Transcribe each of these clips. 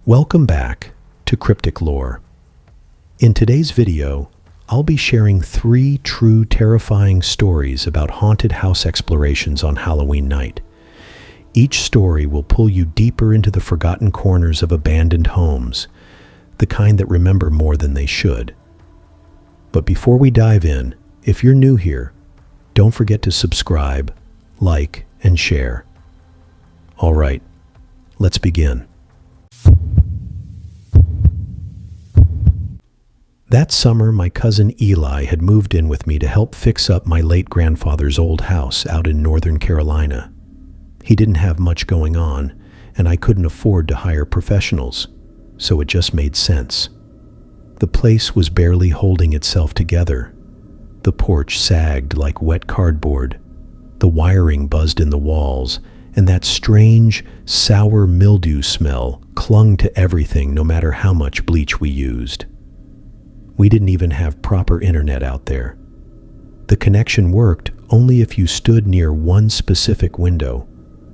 Welcome back to Cryptic Lore. In today's video, I'll be sharing 3 true terrifying stories about haunted house explorations on Halloween night. Each story will pull you deeper into the forgotten corners of abandoned homes, the kind that remember more than they should. But before we dive in, if you're new here, don't forget to subscribe, like, and share. All right, let's begin. That summer, my cousin Eli had moved in with me to help fix up my late grandfather's old house out in Northern Carolina. He didn't have much going on, and I couldn't afford to hire professionals, so it just made sense. The place was barely holding itself together. The porch sagged like wet cardboard. The wiring buzzed in the walls, and that strange, sour mildew smell clung to everything no matter how much bleach we used. We didn't even have proper internet out there. The connection worked only if you stood near one specific window,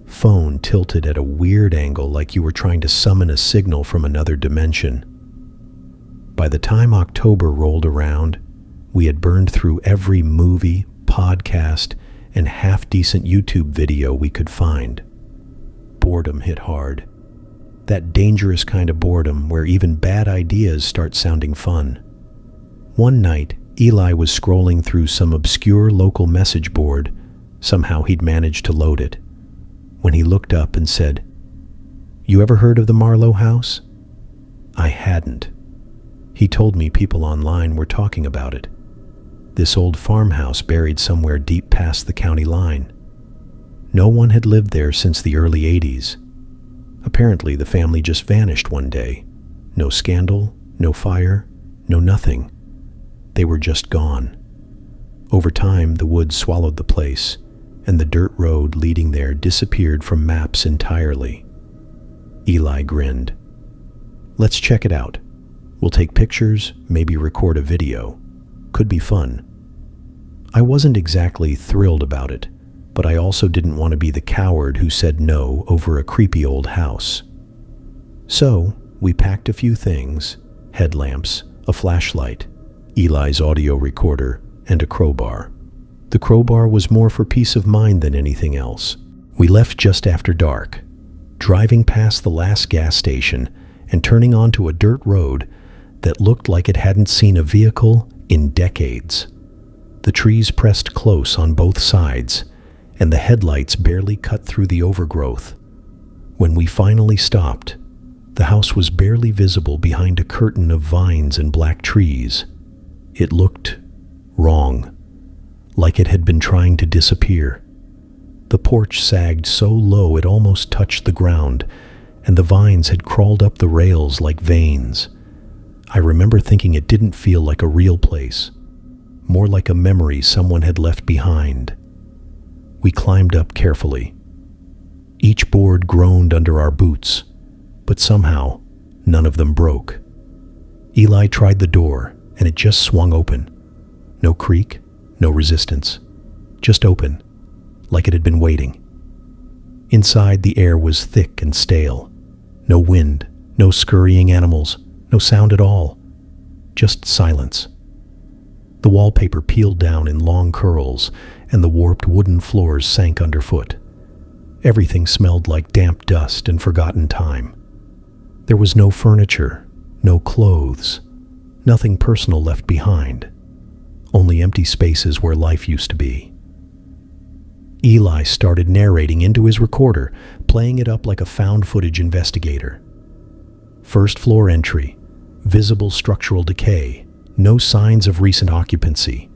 phone tilted at a weird angle like you were trying to summon a signal from another dimension. By the time October rolled around, we had burned through every movie, podcast, and half-decent YouTube video we could find. Boredom hit hard. That dangerous kind of boredom where even bad ideas start sounding fun. One night, Eli was scrolling through some obscure local message board. Somehow he'd managed to load it. When he looked up and said, "You ever heard of the Marlowe house?" I hadn't. He told me people online were talking about it. This old farmhouse buried somewhere deep past the county line. No one had lived there since the early 80s. Apparently, the family just vanished one day. No scandal, no fire, no nothing. They were just gone. Over time, the woods swallowed the place, and the dirt road leading there disappeared from maps entirely. Eli grinned. "Let's check it out. We'll take pictures, maybe record a video. Could be fun." I wasn't exactly thrilled about it, but I also didn't want to be the coward who said no over a creepy old house. So, we packed a few things: headlamps, a flashlight, Eli's audio recorder, and a crowbar. The crowbar was more for peace of mind than anything else. We left just after dark, driving past the last gas station and turning onto a dirt road that looked like it hadn't seen a vehicle in decades. The trees pressed close on both sides, and the headlights barely cut through the overgrowth. When we finally stopped, the house was barely visible behind a curtain of vines and black trees. It looked wrong, like it had been trying to disappear. The porch sagged so low it almost touched the ground, and the vines had crawled up the rails like veins. I remember thinking it didn't feel like a real place, more like a memory someone had left behind. We climbed up carefully. Each board groaned under our boots, but somehow none of them broke. Eli tried the door, and it just swung open. No creak, no resistance. Just open, like it had been waiting. Inside, the air was thick and stale. No wind, no scurrying animals, no sound at all. Just silence. The wallpaper peeled down in long curls, and the warped wooden floors sank underfoot. Everything smelled like damp dust and forgotten time. There was no furniture, no clothes, nothing personal left behind. Only empty spaces where life used to be. Eli started narrating into his recorder, playing it up like a found footage investigator. First floor entry, visible structural decay, no signs of recent occupancy.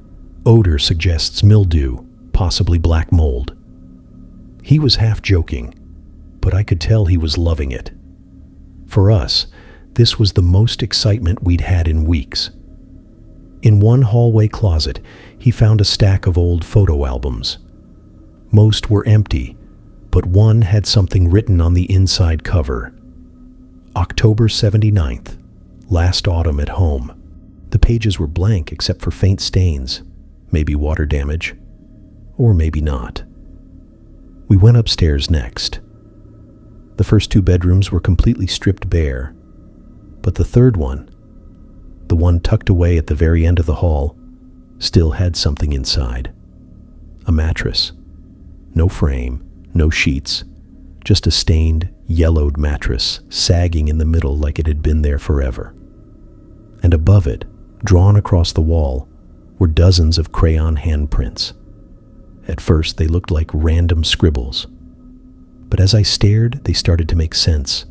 Odor suggests mildew, possibly black mold. He was half joking, but I could tell he was loving it. For us, this was the most excitement we'd had in weeks. In one hallway closet, he found a stack of old photo albums. Most were empty, but one had something written on the inside cover. October 79th, last autumn at home. The pages were blank except for faint stains, maybe water damage, or maybe not. We went upstairs next. The first 2 bedrooms were completely stripped bare, But the third one, the one tucked away at the very end of the hall, still had something inside. A mattress. No frame, no sheets, just a stained, yellowed mattress sagging in the middle like it had been there forever. And above it, drawn across the wall, were dozens of crayon handprints. At first, they looked like random scribbles. But as I stared, they started to make sense.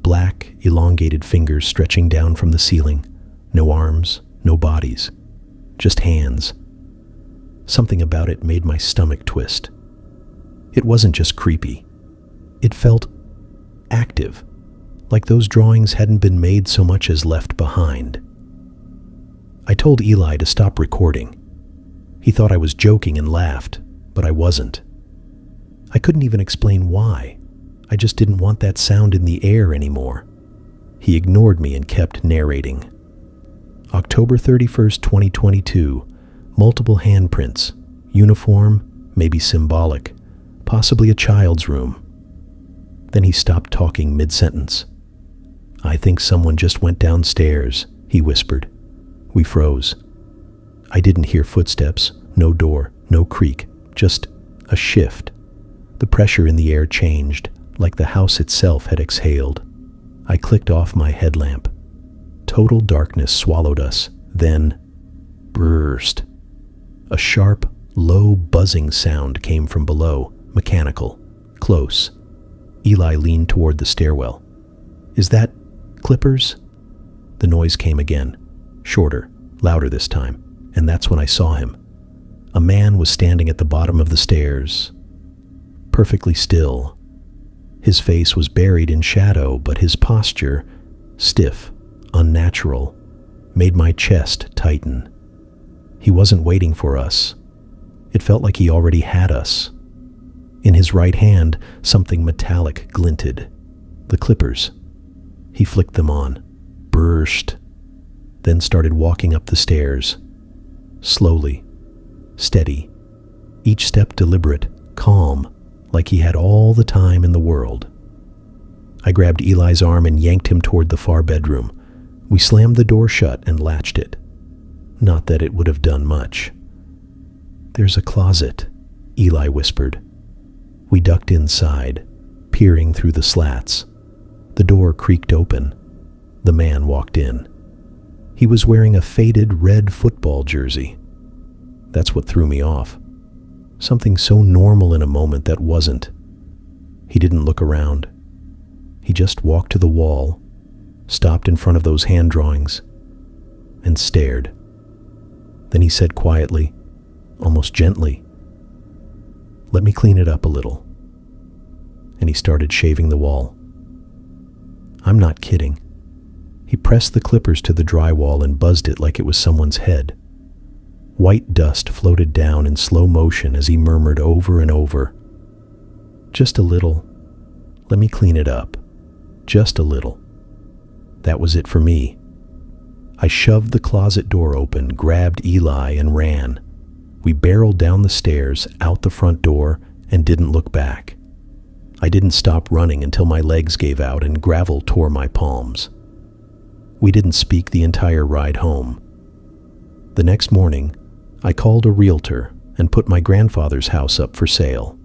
Black, elongated fingers stretching down from the ceiling. No arms, no bodies. Just hands. Something about it made my stomach twist. It wasn't just creepy. It felt active, like those drawings hadn't been made so much as left behind. I told Eli to stop recording. He thought I was joking and laughed, but I wasn't. I couldn't even explain why. I just didn't want that sound in the air anymore. He ignored me and kept narrating. October 31st, 2022, multiple handprints, uniform, maybe symbolic, possibly a child's room. Then he stopped talking mid-sentence. "I think someone just went downstairs," he whispered. We froze. I didn't hear footsteps, no door, no creak, just a shift. The pressure in the air changed, like the house itself had exhaled. I clicked off my headlamp. Total darkness swallowed us, then burst. A sharp, low buzzing sound came from below, mechanical, close. Eli leaned toward the stairwell. "Is that clippers?" The noise came again, shorter, louder this time, and that's when I saw him. A man was standing at the bottom of the stairs, perfectly still. His face was buried in shadow, but his posture, stiff, unnatural, made my chest tighten. He wasn't waiting for us. It felt like he already had us. In his right hand, something metallic glinted. The clippers. He flicked them on, burst, then started walking up the stairs. Slowly, steady, each step deliberate, calm, like he had all the time in the world. I grabbed Eli's arm and yanked him toward the far bedroom. We slammed the door shut and latched it. Not that it would have done much. "There's a closet," Eli whispered. We ducked inside, peering through the slats. The door creaked open. The man walked in. He was wearing a faded red football jersey. That's what threw me off. Something so normal in a moment that wasn't. He didn't look around. He just walked to the wall, stopped in front of those hand drawings, and stared. Then he said quietly, almost gently, "Let me clean it up a little." And he started shaving the wall. I'm not kidding. He pressed the clippers to the drywall and buzzed it like it was someone's head. White dust floated down in slow motion as he murmured over and over, "Just a little. Let me clean it up. Just a little." That was it for me. I shoved the closet door open, grabbed Eli, and ran. We barreled down the stairs, out the front door, and didn't look back. I didn't stop running until my legs gave out and gravel tore my palms. We didn't speak the entire ride home. The next morning, I called a realtor and put my grandfather's house up for sale.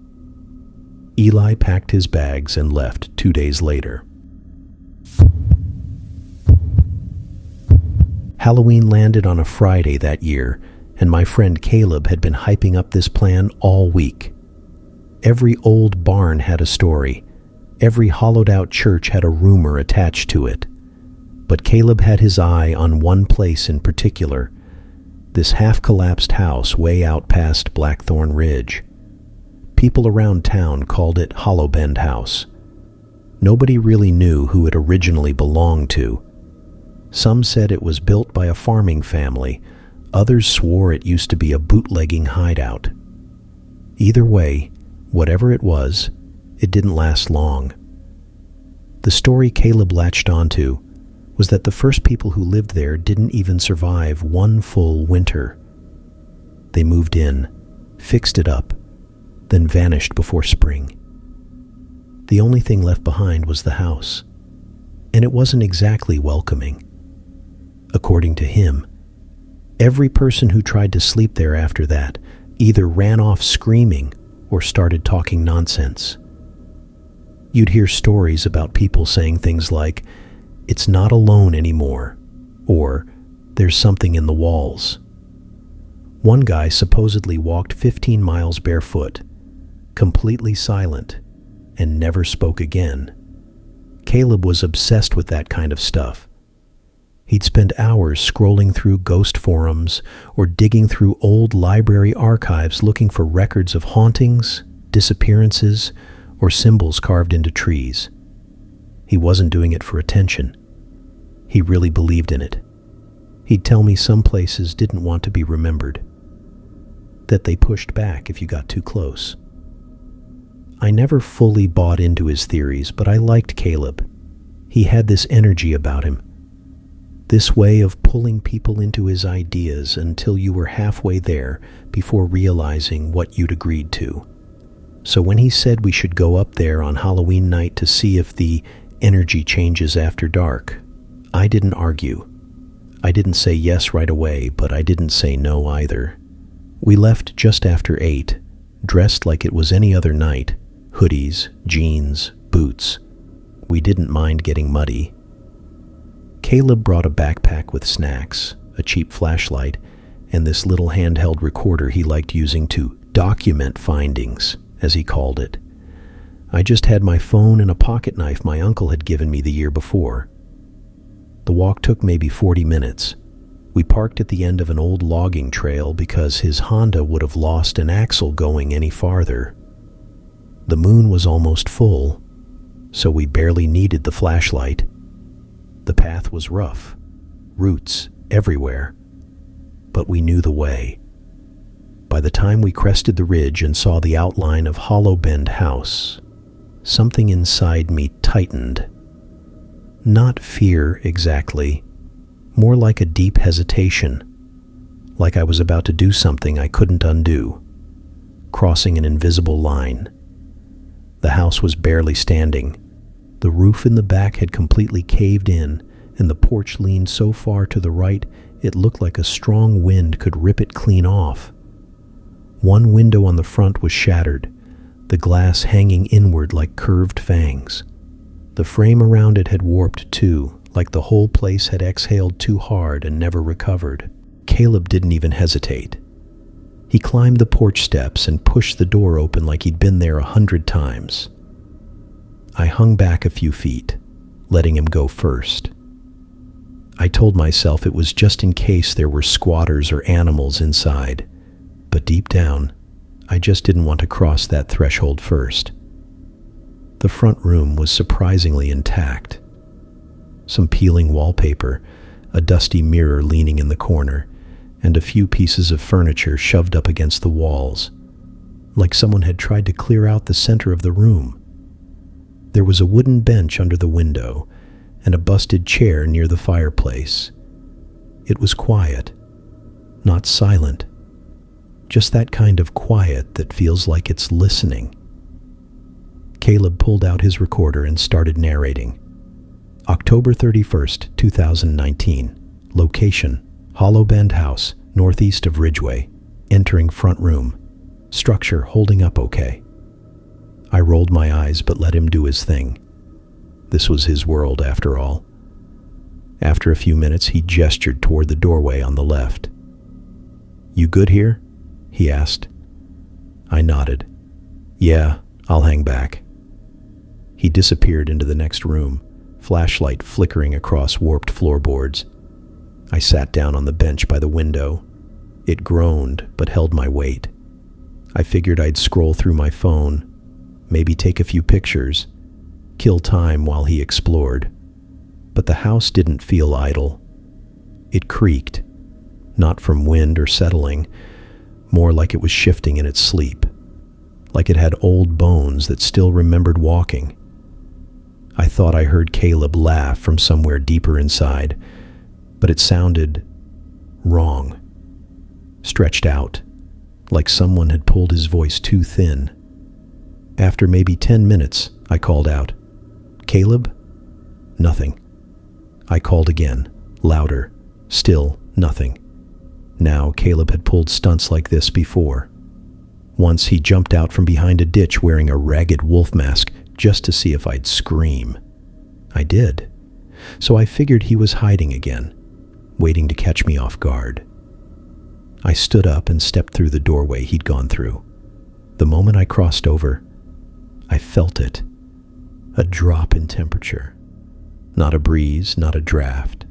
Eli packed his bags and left 2 days later. Halloween landed on a Friday that year, and my friend Caleb had been hyping up this plan all week. Every old barn had a story. Every hollowed-out church had a rumor attached to it. But Caleb had his eye on one place in particular, this half-collapsed house way out past Blackthorn Ridge. People around town called it Hollow Bend House. Nobody really knew who it originally belonged to. Some said it was built by a farming family. Others swore it used to be a bootlegging hideout. Either way, whatever it was, it didn't last long. The story Caleb latched onto was that the first people who lived there didn't even survive one full winter. They moved in, fixed it up, then vanished before spring. The only thing left behind was the house. and it wasn't exactly welcoming. According to him, every person who tried to sleep there after that either ran off screaming or started talking nonsense. You'd hear stories about people saying things like, "It's not alone anymore," or "There's something in the walls." One guy supposedly walked 15 miles barefoot, completely silent, and never spoke again. Caleb was obsessed with that kind of stuff. He'd spend hours scrolling through ghost forums or digging through old library archives looking for records of hauntings, disappearances, or symbols carved into trees. He wasn't doing it for attention. He really believed in it. He'd tell me some places didn't want to be remembered, that they pushed back if you got too close. I never fully bought into his theories, but I liked Caleb. He had this energy about him, this way of pulling people into his ideas until you were halfway there before realizing what you'd agreed to. So when he said we should go up there on Halloween night to see if the energy changes after dark, I didn't argue. I didn't say yes right away, but I didn't say no either. We left just after 8, dressed like it was any other night, hoodies, jeans, boots. We didn't mind getting muddy. Caleb brought a backpack with snacks, a cheap flashlight, and this little handheld recorder he liked using to document findings, as he called it. I just had my phone and a pocket knife my uncle had given me the year before. The walk took maybe 40 minutes. We parked at the end of an old logging trail because his Honda would have lost an axle going any farther. The moon was almost full, so we barely needed the flashlight. The path was rough, roots everywhere, but we knew the way. By the time we crested the ridge and saw the outline of Hollow Bend House, something inside me tightened. Not fear exactly, more like a deep hesitation, like I was about to do something I couldn't undo, crossing an invisible line. The house was barely standing. The roof in the back had completely caved in, and the porch leaned so far to the right it looked like a strong wind could rip it clean off. One window on the front was shattered, the glass hanging inward like curved fangs. The frame around it had warped too, like the whole place had exhaled too hard and never recovered. Caleb didn't even hesitate. He climbed the porch steps and pushed the door open like he'd been there 100 times. I hung back a few feet, letting him go first. I told myself it was just in case there were squatters or animals inside, but deep down, I just didn't want to cross that threshold first. The front room was surprisingly intact. Some peeling wallpaper, a dusty mirror leaning in the corner, and a few pieces of furniture shoved up against the walls, like someone had tried to clear out the center of the room. There was a wooden bench under the window and a busted chair near the fireplace. It was quiet, not silent, just that kind of quiet that feels like it's listening. Caleb pulled out his recorder and started narrating. October 31st, 2019. Location: Hollow Bend House, northeast of Ridgeway. Entering front room. Structure holding up okay. I rolled my eyes but let him do his thing. This was his world after all. After a few minutes, he gestured toward the doorway on the left. "You good here?" he asked. I nodded. "Yeah, I'll hang back." He disappeared into the next room, flashlight flickering across warped floorboards. I sat down on the bench by the window. It groaned, but held my weight. I figured I'd scroll through my phone, maybe take a few pictures, kill time while he explored. But the house didn't feel idle. It creaked, not from wind or settling, more like it was shifting in its sleep, like it had old bones that still remembered walking. I thought I heard Caleb laugh from somewhere deeper inside, but it sounded wrong, stretched out, like someone had pulled his voice too thin. After maybe 10 minutes, I called out, "Caleb?" Nothing. I called again, louder. Still nothing. Now Caleb had pulled stunts like this before. Once he jumped out from behind a ditch wearing a ragged wolf mask just to see if I'd scream. I did. So I figured he was hiding again, waiting to catch me off guard. I stood up and stepped through the doorway he'd gone through. The moment I crossed over, I felt it. A drop in temperature. Not a breeze, not a draft.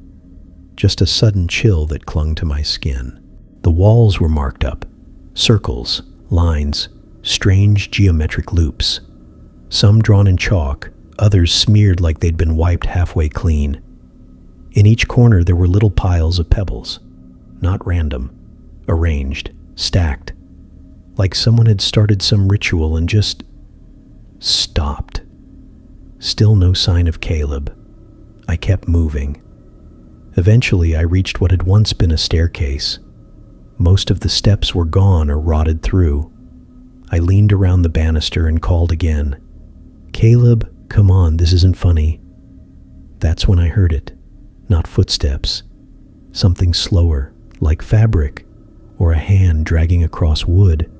Just a sudden chill that clung to my skin. The walls were marked up. Circles, lines, strange geometric loops. Some drawn in chalk, others smeared like they'd been wiped halfway clean. In each corner there were little piles of pebbles. Not random. Arranged. Stacked. Like someone had started some ritual and just stopped. Still no sign of Caleb. I kept moving. Eventually I reached what had once been a staircase. Most of the steps were gone or rotted through. I leaned around the banister and called again. "Caleb, come on, this isn't funny." That's when I heard it. Not footsteps. Something slower, like fabric, or a hand dragging across wood.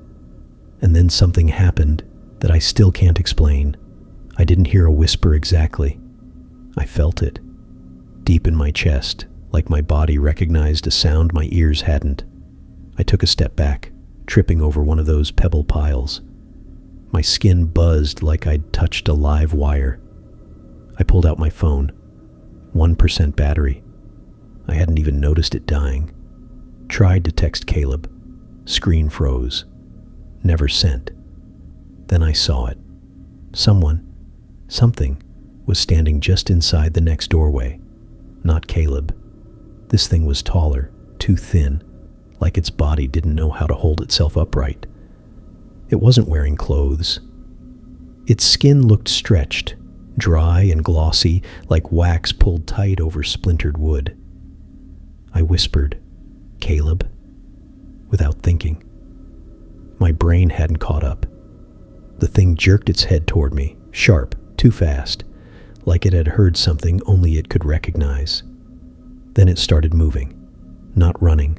And then something happened that I still can't explain. I didn't hear a whisper exactly. I felt it. Deep in my chest, like my body recognized a sound my ears hadn't. I took a step back, tripping over one of those pebble piles. My skin buzzed like I'd touched a live wire. I pulled out my phone. 1% battery. I hadn't even noticed it dying. Tried to text Caleb. Screen froze. Never sent. Then I saw it. Something, was standing just inside the next doorway. Not Caleb. This thing was taller, too thin, like its body didn't know how to hold itself upright. It wasn't wearing clothes. Its skin looked stretched, dry and glossy, like wax pulled tight over splintered wood. I whispered, "Caleb," without thinking. My brain hadn't caught up. The thing jerked its head toward me, sharp, too fast, like it had heard something only it could recognize. Then it started moving, not running,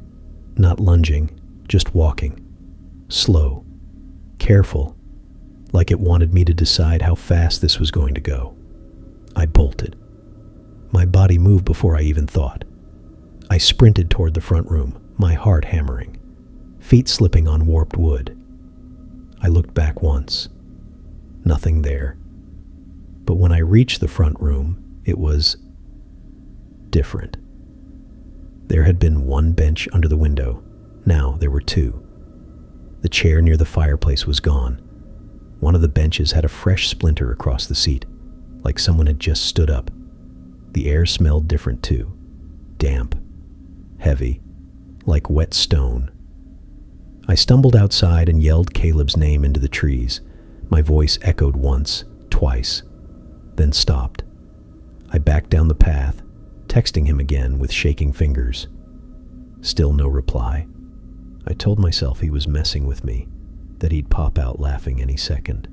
not lunging, just walking. Slow, careful, like it wanted me to decide how fast this was going to go. I bolted. My body moved before I even thought. I sprinted toward the front room, my heart hammering, feet slipping on warped wood. I looked back once. Nothing there. But when I reached the front room, it was different. There had been one bench under the window. Now there were two. The chair near the fireplace was gone. One of the benches had a fresh splinter across the seat, like someone had just stood up. The air smelled different too. Damp. Heavy. Like wet stone. I stumbled outside and yelled Caleb's name into the trees. My voice echoed once, twice, then stopped. I backed down the path, texting him again with shaking fingers. Still no reply. I told myself he was messing with me, that he'd pop out laughing any second,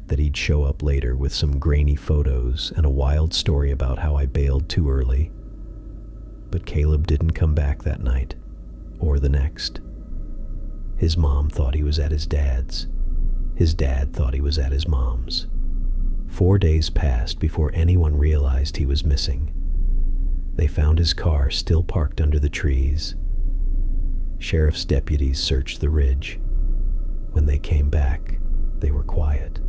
that he'd show up later with some grainy photos and a wild story about how I bailed too early. But Caleb didn't come back that night, or the next. His mom thought he was at his dad's. His dad thought he was at his mom's. 4 days passed before anyone realized he was missing. They found his car still parked under the trees. Sheriff's deputies searched the ridge. When they came back, they were quiet.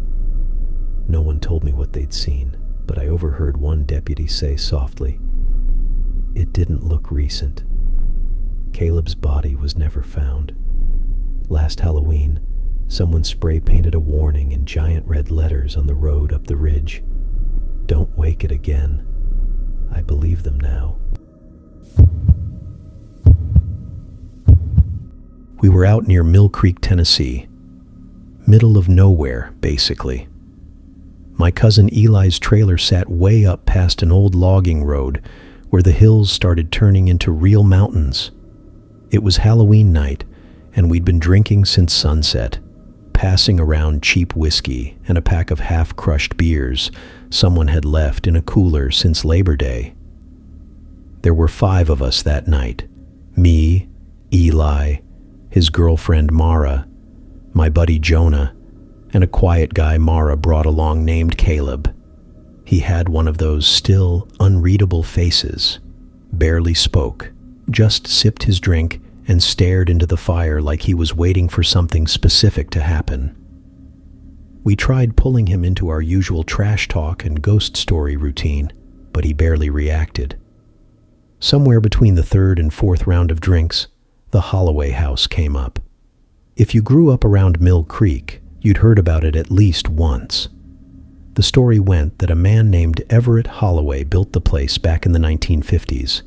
No one told me what they'd seen, but I overheard one deputy say softly, "It didn't look recent. Caleb's body was never found. Last Halloween, someone spray-painted a warning in giant red letters on the road up the ridge. Don't wake it again." I believe them now. We were out near Mill Creek, Tennessee. Middle of nowhere, basically. My cousin Eli's trailer sat way up past an old logging road where the hills started turning into real mountains. It was Halloween night, and we'd been drinking since sunset, passing around cheap whiskey and a pack of half-crushed beers someone had left in a cooler since Labor Day. There were 5 of us that night. Me, Eli, his girlfriend Mara, my buddy Jonah, and a quiet guy Mara brought along named Caleb. He had one of those still, unreadable faces, barely spoke, just sipped his drink and stared into the fire like he was waiting for something specific to happen. We tried pulling him into our usual trash talk and ghost story routine, but he barely reacted. Somewhere between the 3rd and 4th round of drinks, the Holloway house came up. If you grew up around Mill Creek, you'd heard about it at least once. The story went that a man named Everett Holloway built the place back in the 1950s.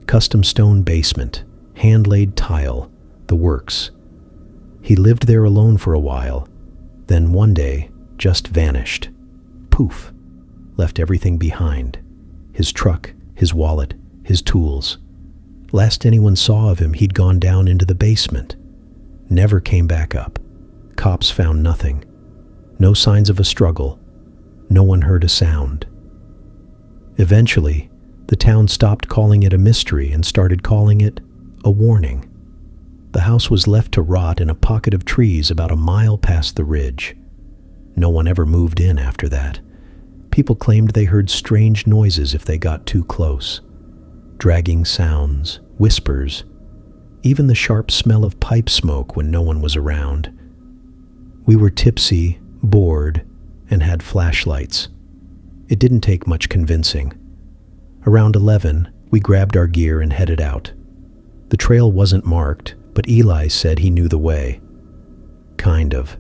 Custom stone basement, hand-laid tile, the works. He lived there alone for a while, then one day just vanished. Poof, left everything behind. His truck, his wallet, his tools. Last anyone saw of him, he'd gone down into the basement. Never came back up. Cops found nothing. No signs of a struggle. No one heard a sound. Eventually, the town stopped calling it a mystery and started calling it a warning. The house was left to rot in a pocket of trees about a mile past the ridge. No one ever moved in after that. People claimed they heard strange noises if they got too close. Dragging sounds, whispers, even the sharp smell of pipe smoke when no one was around. We were tipsy, bored, and had flashlights. It didn't take much convincing. Around 11, we grabbed our gear and headed out. The trail wasn't marked, but Eli said he knew the way. Kind of.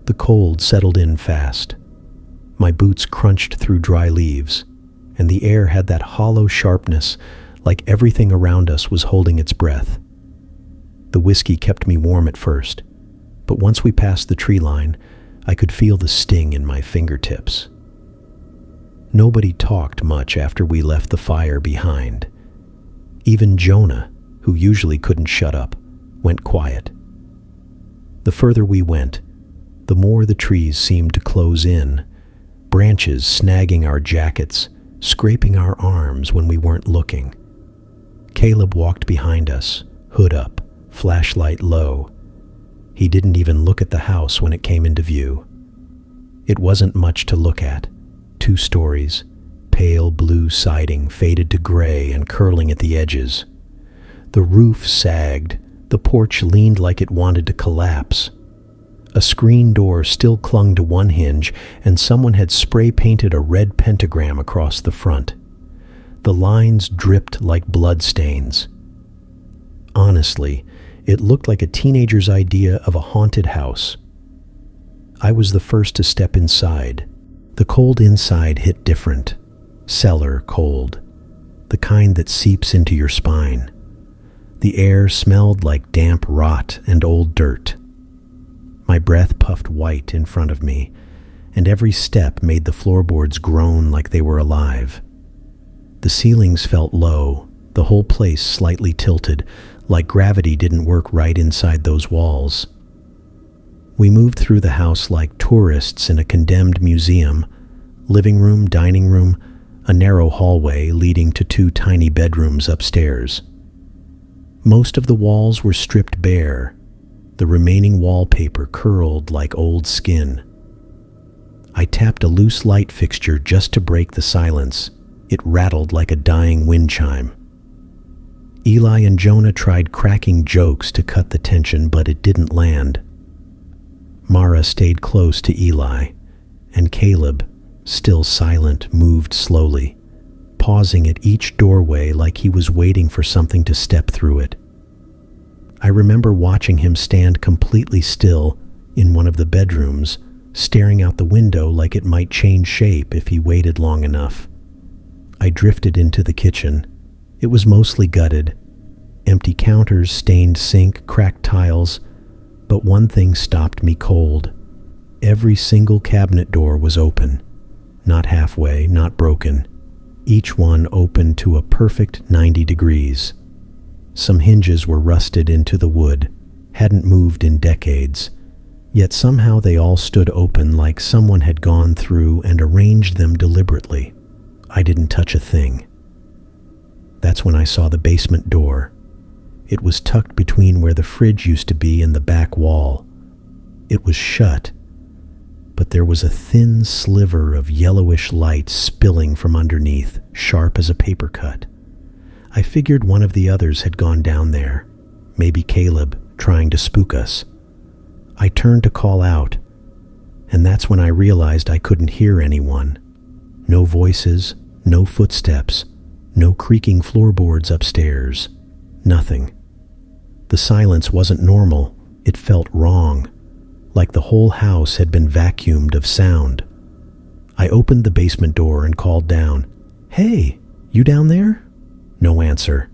The cold settled in fast. My boots crunched through dry leaves, and the air had that hollow sharpness, like everything around us was holding its breath. The whiskey kept me warm at first, but once we passed the tree line, I could feel the sting in my fingertips. Nobody talked much after we left the fire behind. Even Jonah, who usually couldn't shut up, went quiet. The further we went, the more the trees seemed to close in, branches snagging our jackets, scraping our arms when we weren't looking. Caleb walked behind us, hood up, flashlight low. He didn't even look at the house when it came into view. It wasn't much to look at. 2 stories, pale blue siding faded to gray and curling at the edges. The roof sagged, the porch leaned like it wanted to collapse. A screen door still clung to one hinge, and someone had spray-painted a red pentagram across the front. The lines dripped like bloodstains. Honestly, it looked like a teenager's idea of a haunted house. I was the first to step inside. The cold inside hit different. Cellar cold. The kind that seeps into your spine. The air smelled like damp rot and old dirt. My breath puffed white in front of me, and every step made the floorboards groan like they were alive. The ceilings felt low, the whole place slightly tilted, like gravity didn't work right inside those walls. We moved through the house like tourists in a condemned museum, living room, dining room, a narrow hallway leading to 2 tiny bedrooms upstairs. Most of the walls were stripped bare, the remaining wallpaper curled like old skin. I tapped a loose light fixture just to break the silence. It rattled like a dying wind chime. Eli and Jonah tried cracking jokes to cut the tension, but it didn't land. Mara stayed close to Eli, and Caleb, still silent, moved slowly, pausing at each doorway like he was waiting for something to step through it. I remember watching him stand completely still in one of the bedrooms, staring out the window like it might change shape if he waited long enough. I drifted into the kitchen. It was mostly gutted. Empty counters, stained sink, cracked tiles. But one thing stopped me cold. Every single cabinet door was open. Not halfway, not broken. Each one open to a perfect 90 degrees. Some hinges were rusted into the wood, hadn't moved in decades. Yet somehow they all stood open like someone had gone through and arranged them deliberately. I didn't touch a thing. That's when I saw the basement door. It was tucked between where the fridge used to be and the back wall. It was shut, but there was a thin sliver of yellowish light spilling from underneath, sharp as a paper cut. I figured one of the others had gone down there, maybe Caleb, trying to spook us. I turned to call out, and that's when I realized I couldn't hear anyone. No voices, no footsteps, no creaking floorboards upstairs. Nothing. The silence wasn't normal. It felt wrong, like the whole house had been vacuumed of sound. I opened the basement door and called down, "Hey, you down there?" No answer.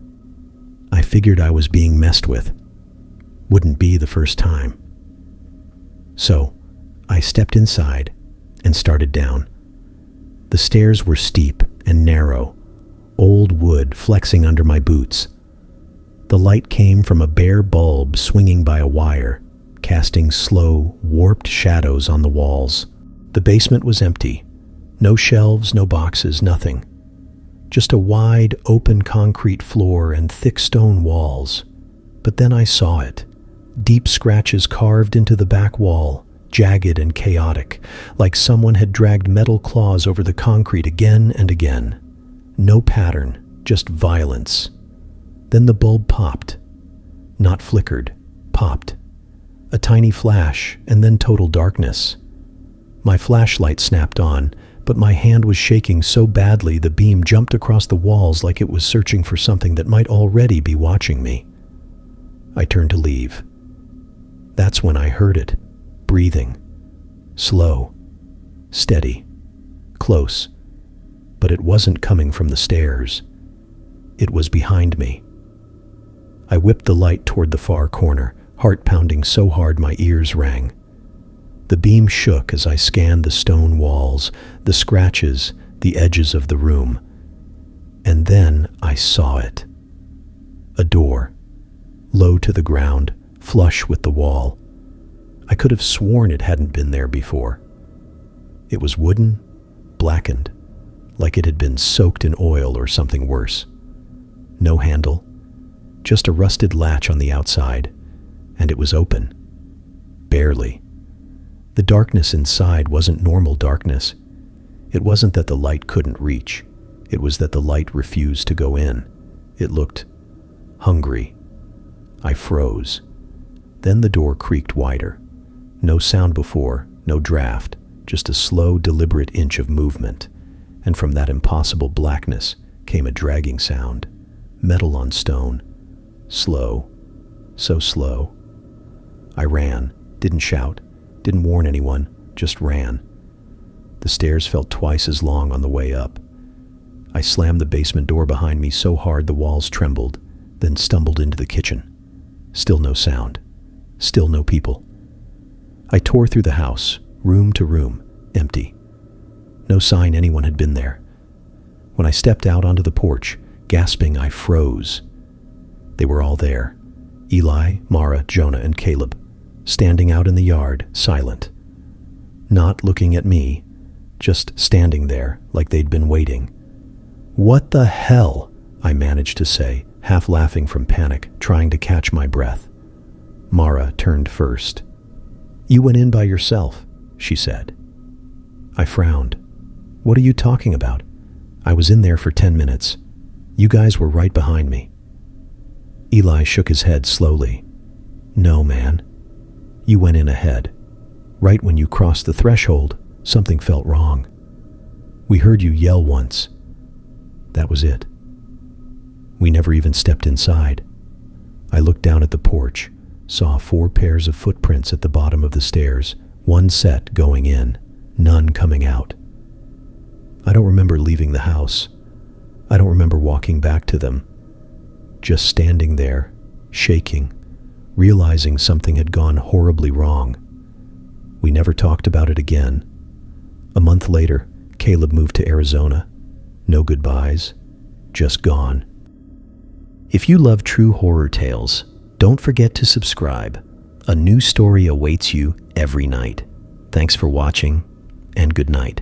I figured I was being messed with. Wouldn't be the first time. So, I stepped inside and started down. The stairs were steep and narrow, old wood flexing under my boots. The light came from a bare bulb swinging by a wire, casting slow, warped shadows on the walls. The basement was empty. No shelves, no boxes, nothing. Just a wide, open concrete floor and thick stone walls. But then I saw it. Deep scratches carved into the back wall, jagged and chaotic, like someone had dragged metal claws over the concrete again and again. No pattern, just violence. Then the bulb popped. Not flickered, popped. A tiny flash, and then total darkness. My flashlight snapped on, but my hand was shaking so badly the beam jumped across the walls like it was searching for something that might already be watching me. I turned to leave. That's when I heard it, breathing. Slow, steady, close. But it wasn't coming from the stairs. It was behind me. I whipped the light toward the far corner, heart pounding so hard my ears rang. The beam shook as I scanned the stone walls, the scratches, the edges of the room. And then I saw it. A door, low to the ground, flush with the wall. I could have sworn it hadn't been there before. It was wooden, blackened, like it had been soaked in oil or something worse. No handle, just a rusted latch on the outside, and it was open. Barely. The darkness inside wasn't normal darkness. It wasn't that the light couldn't reach. It was that the light refused to go in. It looked hungry. I froze. Then the door creaked wider. No sound before, no draft, just a slow, deliberate inch of movement. And from that impossible blackness came a dragging sound. Metal on stone. Slow. So slow. I ran, didn't shout, didn't warn anyone, just ran. The stairs felt twice as long on the way up. I slammed the basement door behind me so hard the walls trembled, then stumbled into the kitchen. Still no sound. Still no people. I tore through the house, room to room, empty. No sign anyone had been there. When I stepped out onto the porch, gasping, I froze. They were all there. Eli, Mara, Jonah, and Caleb, standing out in the yard, silent. Not looking at me, just standing there like they'd been waiting. "What the hell?" I managed to say, half laughing from panic, trying to catch my breath. Mara turned first. "You went in by yourself," she said. I frowned. "What are you talking about? I was in there for 10 minutes. You guys were right behind me." Eli shook his head slowly. "No, man. You went in ahead. Right when you crossed the threshold, something felt wrong. We heard you yell once. That was it. We never even stepped inside. I looked down at the porch, saw 4 pairs of footprints at the bottom of the stairs, one set going in, none coming out. I don't remember leaving the house. I don't remember walking back to them. Just standing there, shaking, realizing something had gone horribly wrong. We never talked about it again. A month later, Caleb moved to Arizona. No goodbyes, just gone. If you love true horror tales, don't forget to subscribe. A new story awaits you every night. Thanks for watching, and good night.